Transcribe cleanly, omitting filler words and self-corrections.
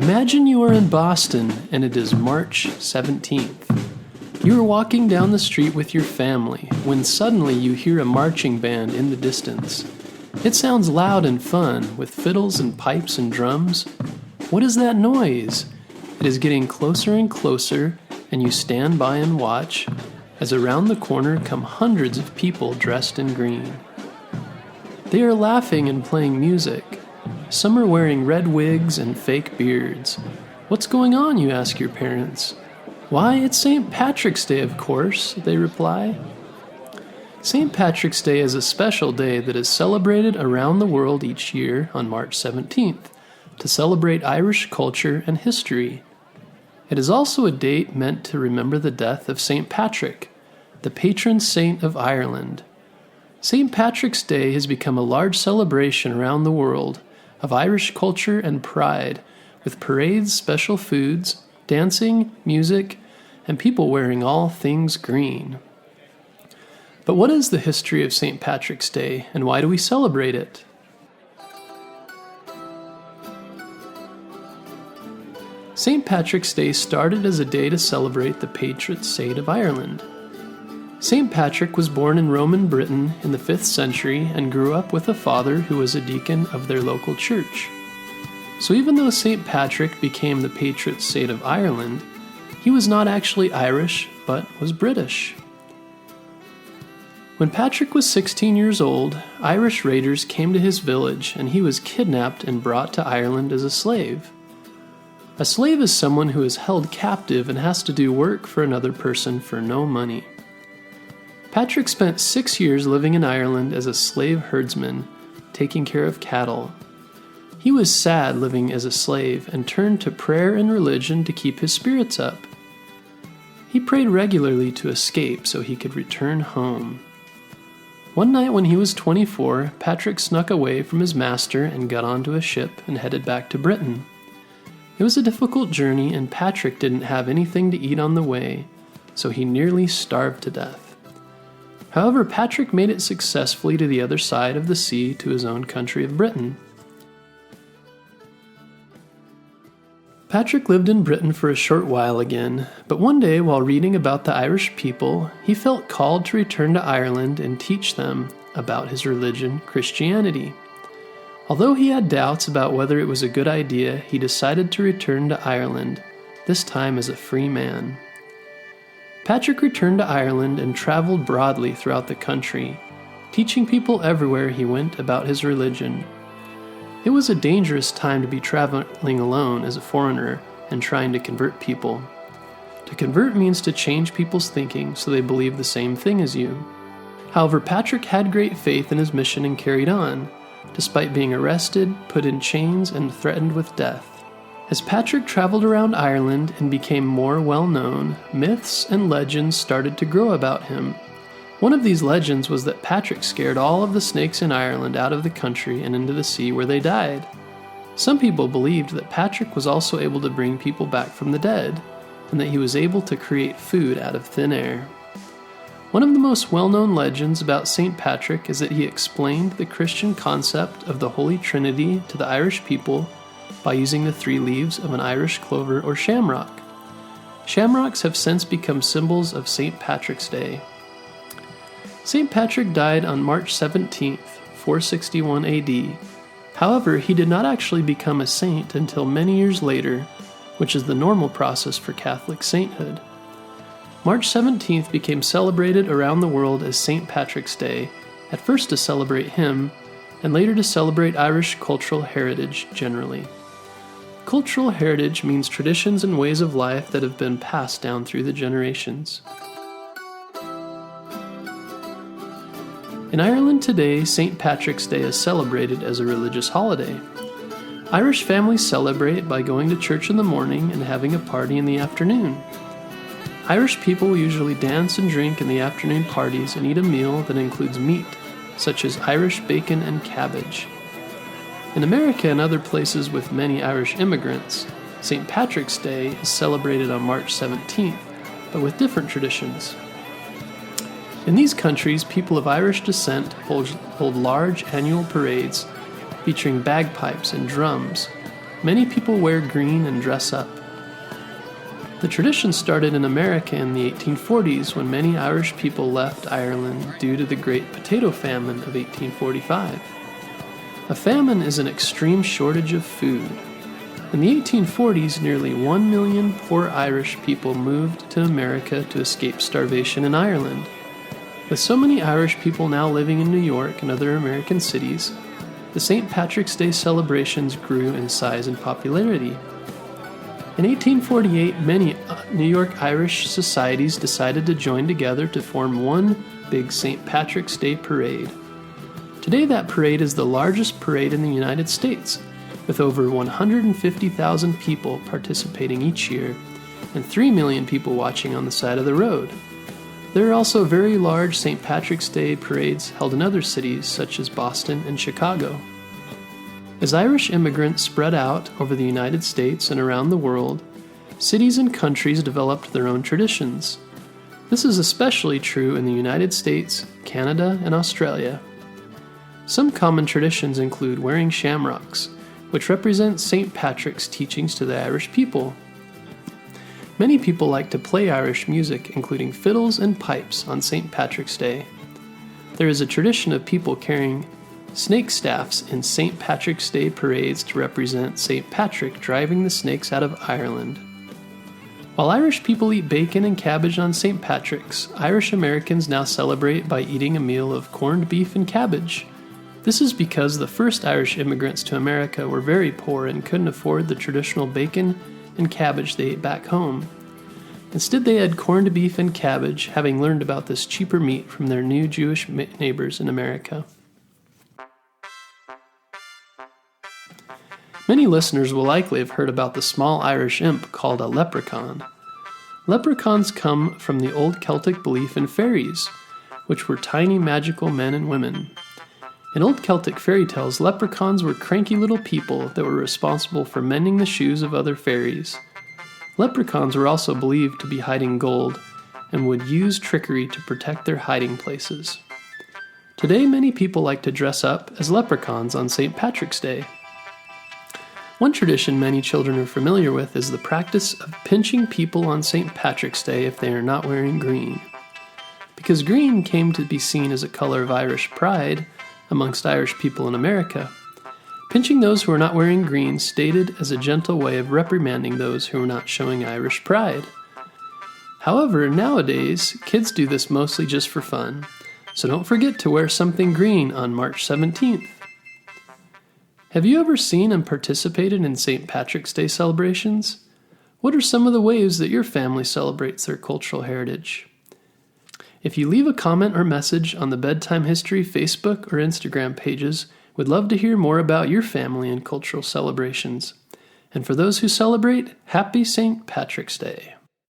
Imagine you are in Boston and it is March 17th. You are walking down the street with your family when suddenly you hear a marching band in the distance. It sounds loud and fun with fiddles and pipes and drums. What is that noise? It is getting closer and closer, and you stand by and watch as around the corner come hundreds of people dressed in green. They are laughing and playing music. Some are wearing red wigs and fake beards. What's going on, you ask your parents. Why, it's St. Patrick's Day, of course, they reply. St. Patrick's Day is a special day that is celebrated around the world each year on March 17th to celebrate Irish culture and history. It is also a date meant to remember the death of St. Patrick, the patron saint of Ireland. St. Patrick's Day has become a large celebration around the world of Irish culture and pride, with parades, special foods, dancing, music, and people wearing all things green. But what is the history of St. Patrick's Day, and why do we celebrate it? St. Patrick's Day started as a day to celebrate the patron saint of Ireland. St. Patrick was born in Roman Britain in the 5th century and grew up with a father who was a deacon of their local church. So even though St. Patrick became the patron saint of Ireland, he was not actually Irish, but was British. When Patrick was 16 years old, Irish raiders came to his village and he was kidnapped and brought to Ireland as a slave. A slave is someone who is held captive and has to do work for another person for no money. Patrick spent 6 years living in Ireland as a slave herdsman, taking care of cattle. He was sad living as a slave and turned to prayer and religion to keep his spirits up. He prayed regularly to escape so he could return home. One night when he was 24, Patrick snuck away from his master and got onto a ship and headed back to Britain. It was a difficult journey and Patrick didn't have anything to eat on the way, so he nearly starved to death. However, Patrick made it successfully to the other side of the sea to his own country of Britain. Patrick lived in Britain for a short while again, but one day while reading about the Irish people, he felt called to return to Ireland and teach them about his religion, Christianity. Although he had doubts about whether it was a good idea, he decided to return to Ireland, this time as a free man. Patrick returned to Ireland and traveled broadly throughout the country, teaching people everywhere he went about his religion. It was a dangerous time to be traveling alone as a foreigner and trying to convert people. To convert means to change people's thinking so they believe the same thing as you. However, Patrick had great faith in his mission and carried on, despite being arrested, put in chains, and threatened with death. As Patrick traveled around Ireland and became more well-known, myths and legends started to grow about him. One of these legends was that Patrick scared all of the snakes in Ireland out of the country and into the sea where they died. Some people believed that Patrick was also able to bring people back from the dead, and that he was able to create food out of thin air. One of the most well-known legends about St. Patrick is that he explained the Christian concept of the Holy Trinity to the Irish people by using the 3 leaves of an Irish clover or shamrock. Shamrocks have since become symbols of St. Patrick's Day. St. Patrick died on March 17th, 461 AD. However, he did not actually become a saint until many years later, which is the normal process for Catholic sainthood. March 17th became celebrated around the world as St. Patrick's Day, at first to celebrate him, and later to celebrate Irish cultural heritage generally. Cultural heritage means traditions and ways of life that have been passed down through the generations. In Ireland today, St. Patrick's Day is celebrated as a religious holiday. Irish families celebrate by going to church in the morning and having a party in the afternoon. Irish people usually dance and drink in the afternoon parties and eat a meal that includes meat, such as Irish bacon and cabbage. In America and other places with many Irish immigrants, St. Patrick's Day is celebrated on March 17th, but with different traditions. In these countries, people of Irish descent hold large annual parades featuring bagpipes and drums, many people wear green and dress up. The tradition started in America in the 1840s when many Irish people left Ireland due to the Great Potato Famine of 1845. A famine is an extreme shortage of food. In the 1840s, nearly 1 million poor Irish people moved to America to escape starvation in Ireland. With so many Irish people now living in New York and other American cities, the St. Patrick's Day celebrations grew in size and popularity. In 1848, many New York Irish societies decided to join together to form one big St. Patrick's Day parade. Today, that parade is the largest parade in the United States, with over 150,000 people participating each year and 3 million people watching on the side of the road. There are also very large St. Patrick's Day parades held in other cities such as Boston and Chicago. As Irish immigrants spread out over the United States and around the world, cities and countries developed their own traditions. This is especially true in the United States, Canada, and Australia. Some common traditions include wearing shamrocks, which represent St. Patrick's teachings to the Irish people. Many people like to play Irish music, including fiddles and pipes, on St. Patrick's Day. There is a tradition of people carrying snake staffs in St. Patrick's Day parades to represent St. Patrick driving the snakes out of Ireland. While Irish people eat bacon and cabbage on St. Patrick's, Irish Americans now celebrate by eating a meal of corned beef and cabbage. This is because the first Irish immigrants to America were very poor and couldn't afford the traditional bacon and cabbage they ate back home. Instead, they had corned beef and cabbage, having learned about this cheaper meat from their new Jewish neighbors in America. Many listeners will likely have heard about the small Irish imp called a leprechaun. Leprechauns come from the old Celtic belief in fairies, which were tiny magical men and women. In old Celtic fairy tales, leprechauns were cranky little people that were responsible for mending the shoes of other fairies. Leprechauns were also believed to be hiding gold and would use trickery to protect their hiding places. Today, many people like to dress up as leprechauns on St. Patrick's Day. One tradition many children are familiar with is the practice of pinching people on St. Patrick's Day if they are not wearing green. Because green came to be seen as a color of Irish pride amongst Irish people in America, pinching those who are not wearing green stated as a gentle way of reprimanding those who are not showing Irish pride. However, nowadays, kids do this mostly just for fun, so don't forget to wear something green on March 17th. Have you ever seen and participated in St. Patrick's Day celebrations? What are some of the ways that your family celebrates their cultural heritage? If you leave a comment or message on the Bedtime History Facebook or Instagram pages, we'd love to hear more about your family and cultural celebrations. And for those who celebrate, happy St. Patrick's Day.